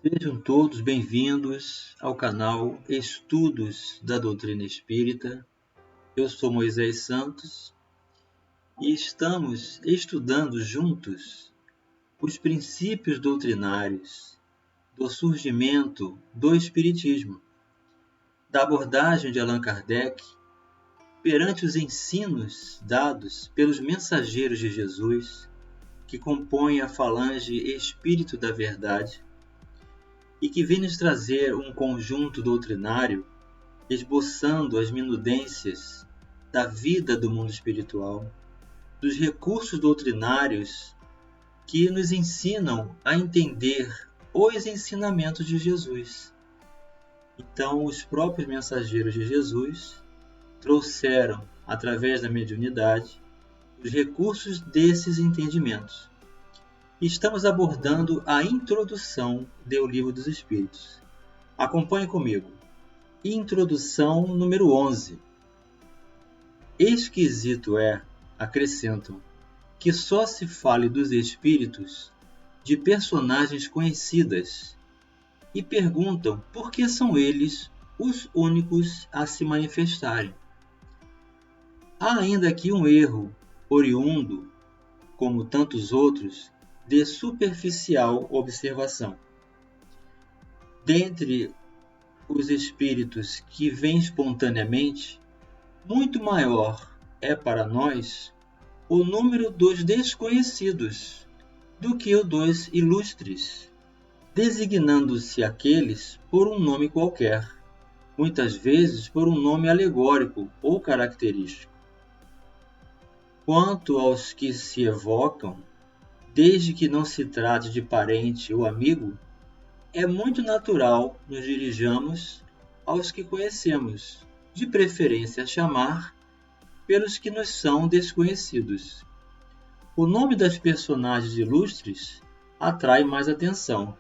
Sejam todos bem-vindos ao canal Estudos da Doutrina Espírita. Eu sou Moisés Santos e estamos estudando juntos os princípios doutrinários do surgimento do Espiritismo, da abordagem de Allan Kardec perante os ensinos dados pelos mensageiros de Jesus, que compõem a falange Espírito da Verdade, e que vem nos trazer um conjunto doutrinário esboçando as minudências da vida do mundo espiritual, dos recursos doutrinários que nos ensinam a entender os ensinamentos de Jesus. Então, os próprios mensageiros de Jesus trouxeram, através da mediunidade, os recursos desses entendimentos. Estamos abordando a introdução do Livro dos Espíritos. Acompanhe comigo. Introdução número 11. Esquisito é, acrescentam, que só se fale dos espíritos de personagens conhecidas e perguntam por que são eles os únicos a se manifestarem. Há ainda aqui um erro oriundo, como tantos outros, de superficial observação. Dentre os espíritos que vêm espontaneamente, muito maior é para nós o número dos desconhecidos do que o dos ilustres, designando-se aqueles por um nome qualquer, muitas vezes por um nome alegórico ou característico. Quanto aos que se evocam, desde que não se trate de parente ou amigo, é muito natural nos dirijamos aos que conhecemos, de preferência a chamar pelos que nos são desconhecidos. O nome das personagens ilustres atrai mais atenção,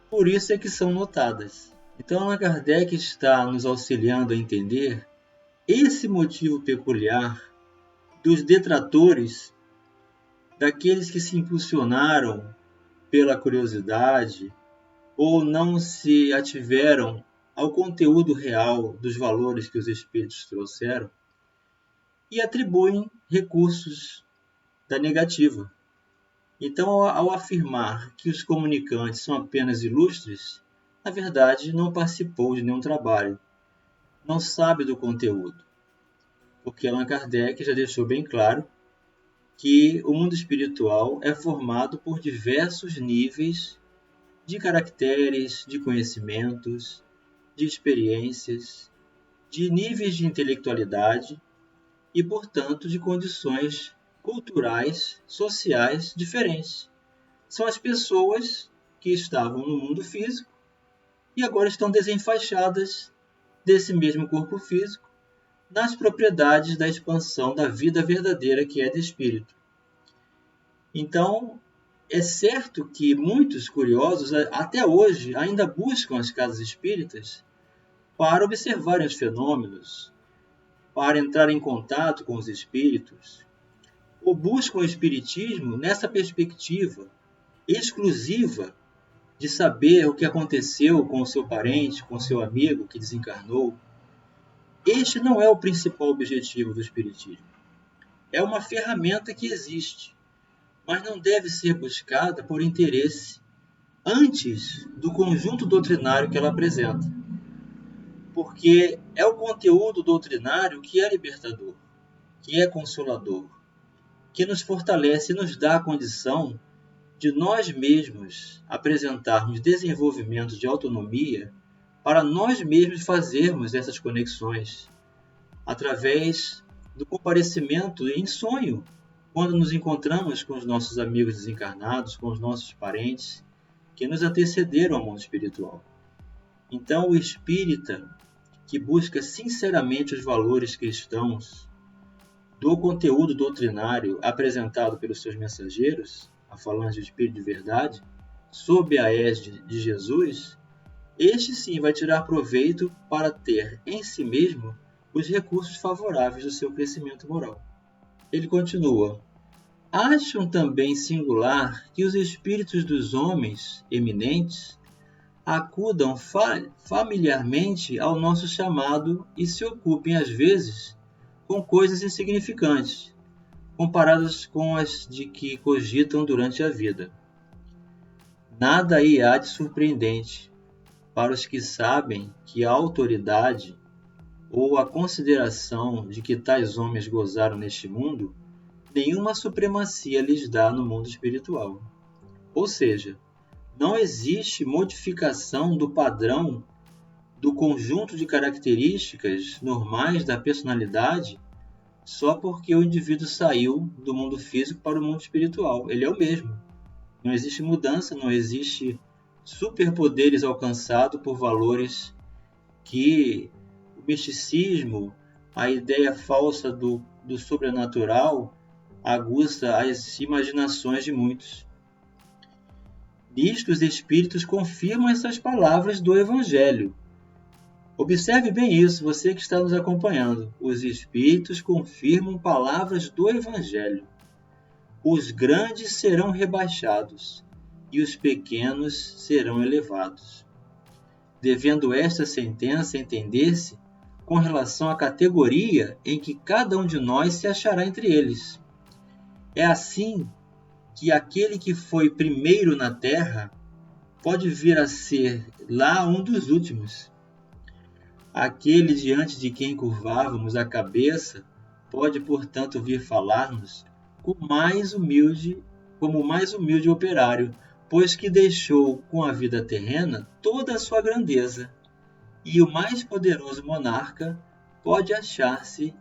por isso é que são notadas. Então, Allan Kardec está nos auxiliando a entender esse motivo peculiar dos detratores, daqueles que se impulsionaram pela curiosidade ou não se ativeram ao conteúdo real dos valores que os espíritos trouxeram e atribuem recursos da negativa. Então, ao afirmar que os comunicantes são apenas ilustres, na verdade não participou de nenhum trabalho, não sabe do conteúdo, porque Allan Kardec já deixou bem claro que o mundo espiritual é formado por diversos níveis de caracteres, de conhecimentos, de experiências, de níveis de intelectualidade e, portanto, de condições culturais, sociais diferentes. São as pessoas que estavam no mundo físico e agora estão desenfaixadas desse mesmo corpo físico nas propriedades da expansão da vida verdadeira que é de espírito. Então, é certo que muitos curiosos até hoje ainda buscam as casas espíritas para observarem os fenômenos, para entrar em contato com os espíritos, ou buscam o espiritismo nessa perspectiva exclusiva de saber o que aconteceu com o seu parente, com o seu amigo que desencarnou. Este não é o principal objetivo do espiritismo. É uma ferramenta que existe, mas não deve ser buscada por interesse antes do conjunto doutrinário que ela apresenta. Porque é o conteúdo doutrinário que é libertador, que é consolador, que nos fortalece e nos dá a condição de nós mesmos apresentarmos desenvolvimentos de autonomia para nós mesmos fazermos essas conexões através do comparecimento em sonho, quando nos encontramos com os nossos amigos desencarnados, com os nossos parentes que nos antecederam ao mundo espiritual. Então, o espírita que busca sinceramente os valores cristãos do conteúdo doutrinário apresentado pelos seus mensageiros, a falange do Espírito de Verdade, sob a égide de Jesus, este sim vai tirar proveito para ter em si mesmo os recursos favoráveis do seu crescimento moral. Ele continua: acham também singular que os espíritos dos homens eminentes acudam familiarmente ao nosso chamado e se ocupem, às vezes, com coisas insignificantes, comparadas com as de que cogitam durante a vida. Nada aí há de surpreendente para os que sabem que a autoridade ou a consideração de que tais homens gozaram neste mundo, nenhuma supremacia lhes dá no mundo espiritual. Ou seja, não existe modificação do padrão do conjunto de características normais da personalidade só porque o indivíduo saiu do mundo físico para o mundo espiritual. Ele é o mesmo. Não existe mudança, não existe superpoderes alcançados por valores que o misticismo, a ideia falsa do sobrenatural, aguça as imaginações de muitos. Nisto, os Espíritos confirmam essas palavras do Evangelho. Observe bem isso, você que está nos acompanhando. Os Espíritos confirmam palavras do Evangelho. Os grandes serão rebaixados e os pequenos serão elevados. Devendo esta sentença entender-se com relação à categoria em que cada um de nós se achará entre eles. É assim que aquele que foi primeiro na terra pode vir a ser lá um dos últimos. Aquele diante de quem curvávamos a cabeça pode, portanto, vir falar-nos como mais humilde operário, pois que deixou com a vida terrena toda a sua grandeza, e o mais poderoso monarca pode achar-se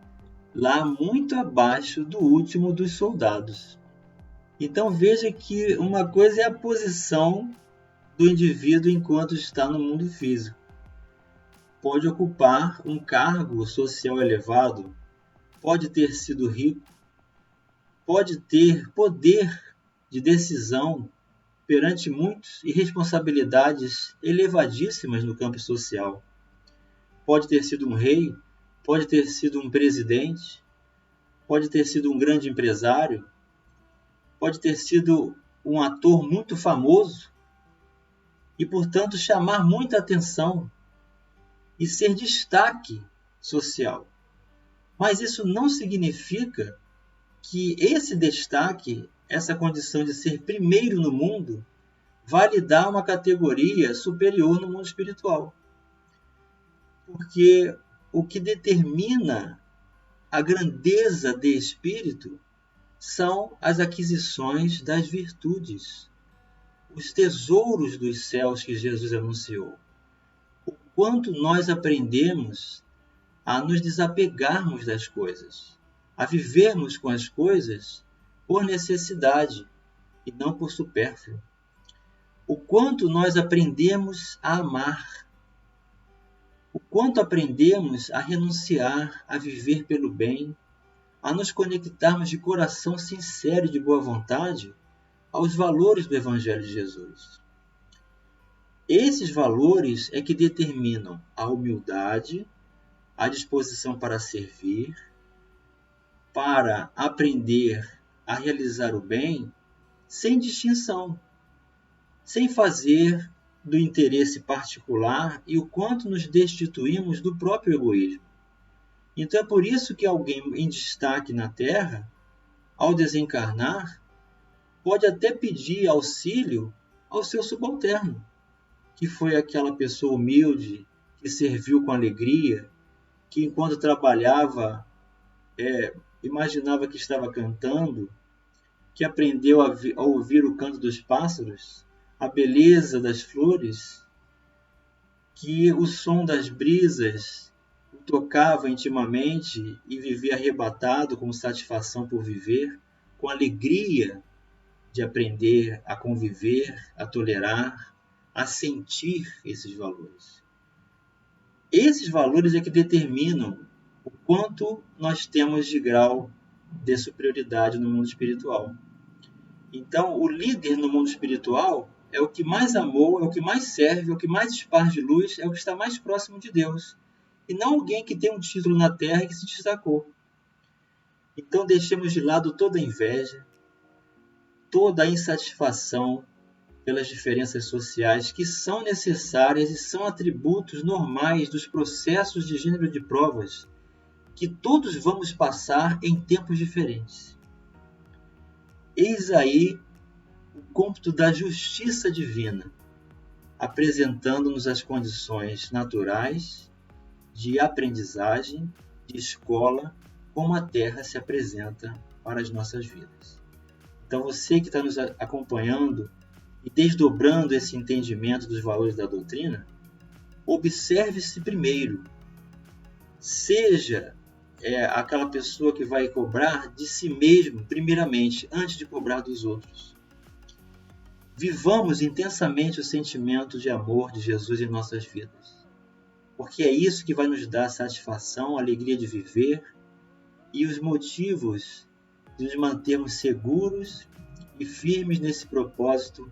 lá muito abaixo do último dos soldados. Então veja que uma coisa é a posição do indivíduo enquanto está no mundo físico. Pode ocupar um cargo social elevado, pode ter sido rico, pode ter poder de decisão perante muitos e responsabilidades elevadíssimas no campo social. Pode ter sido um rei, pode ter sido um presidente, pode ter sido um grande empresário, pode ter sido um ator muito famoso e, portanto, chamar muita atenção e ser destaque social. Mas isso não significa que esse destaque, essa condição de ser primeiro no mundo, vai lhe dar uma categoria superior no mundo espiritual. Porque o que determina a grandeza de espírito são as aquisições das virtudes, os tesouros dos céus que Jesus anunciou. O quanto nós aprendemos a nos desapegarmos das coisas, a vivermos com as coisas por necessidade e não por supérfluo. O quanto nós aprendemos a amar, o quanto aprendemos a renunciar, a viver pelo bem, a nos conectarmos de coração sincero e de boa vontade aos valores do Evangelho de Jesus. Esses valores é que determinam a humildade, a disposição para servir, para aprender a realizar o bem sem distinção, sem fazer do interesse particular e o quanto nos destituímos do próprio egoísmo. Então é por isso que alguém em destaque na Terra, ao desencarnar, pode até pedir auxílio ao seu subalterno, que foi aquela pessoa humilde, que serviu com alegria, que enquanto trabalhava, imaginava que estava cantando, que aprendeu a ouvir o canto dos pássaros, a beleza das flores, que o som das brisas o tocava intimamente e vivia arrebatado com satisfação por viver, com alegria de aprender a conviver, a tolerar, a sentir esses valores. Esses valores é que determinam o quanto nós temos de grau de superioridade no mundo espiritual. Então, o líder no mundo espiritual é o que mais amou, é o que mais serve, é o que mais esparge luz, é o que está mais próximo de Deus. E não alguém que tem um título na terra e que se destacou. Então, deixemos de lado toda a inveja, toda a insatisfação pelas diferenças sociais que são necessárias e são atributos normais dos processos de gênero de provas que todos vamos passar em tempos diferentes. Eis aí o cômputo da justiça divina, apresentando-nos as condições naturais de aprendizagem, de escola, como a Terra se apresenta para as nossas vidas. Então você que está nos acompanhando e desdobrando esse entendimento dos valores da doutrina, observe-se primeiro. Seja aquela pessoa que vai cobrar de si mesmo, primeiramente, antes de cobrar dos outros. Vivamos intensamente o sentimento de amor de Jesus em nossas vidas, porque é isso que vai nos dar satisfação, alegria de viver e os motivos de nos mantermos seguros e firmes nesse propósito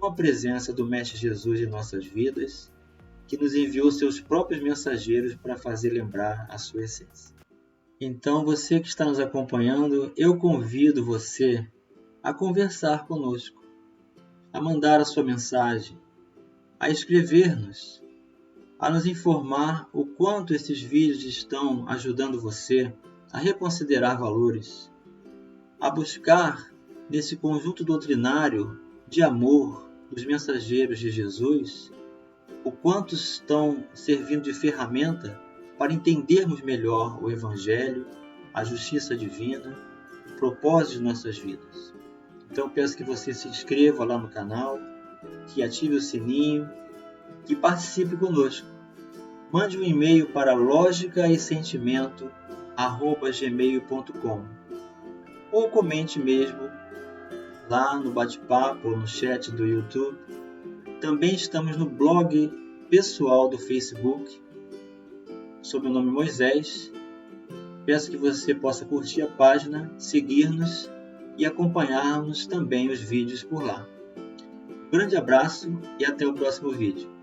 com a presença do Mestre Jesus em nossas vidas, que nos enviou seus próprios mensageiros para fazer lembrar a sua essência. Então, você que está nos acompanhando, eu convido você a conversar conosco, a mandar a sua mensagem, a escrever-nos, a nos informar o quanto esses vídeos estão ajudando você a reconsiderar valores, a buscar nesse conjunto doutrinário de amor dos mensageiros de Jesus, o quanto estão servindo de ferramenta para entendermos melhor o Evangelho, a justiça divina, o propósito de nossas vidas. Então peço que você se inscreva lá no canal, que ative o sininho, que participe conosco. Mande um e-mail para logicaesentimento@gmail.com ou comente mesmo lá no bate-papo ou no chat do YouTube. Também estamos no blog pessoal do Facebook, sob o nome Moisés. Peço que você possa curtir a página, seguir-nos e acompanhar-nos também os vídeos por lá. Um grande abraço e até o próximo vídeo.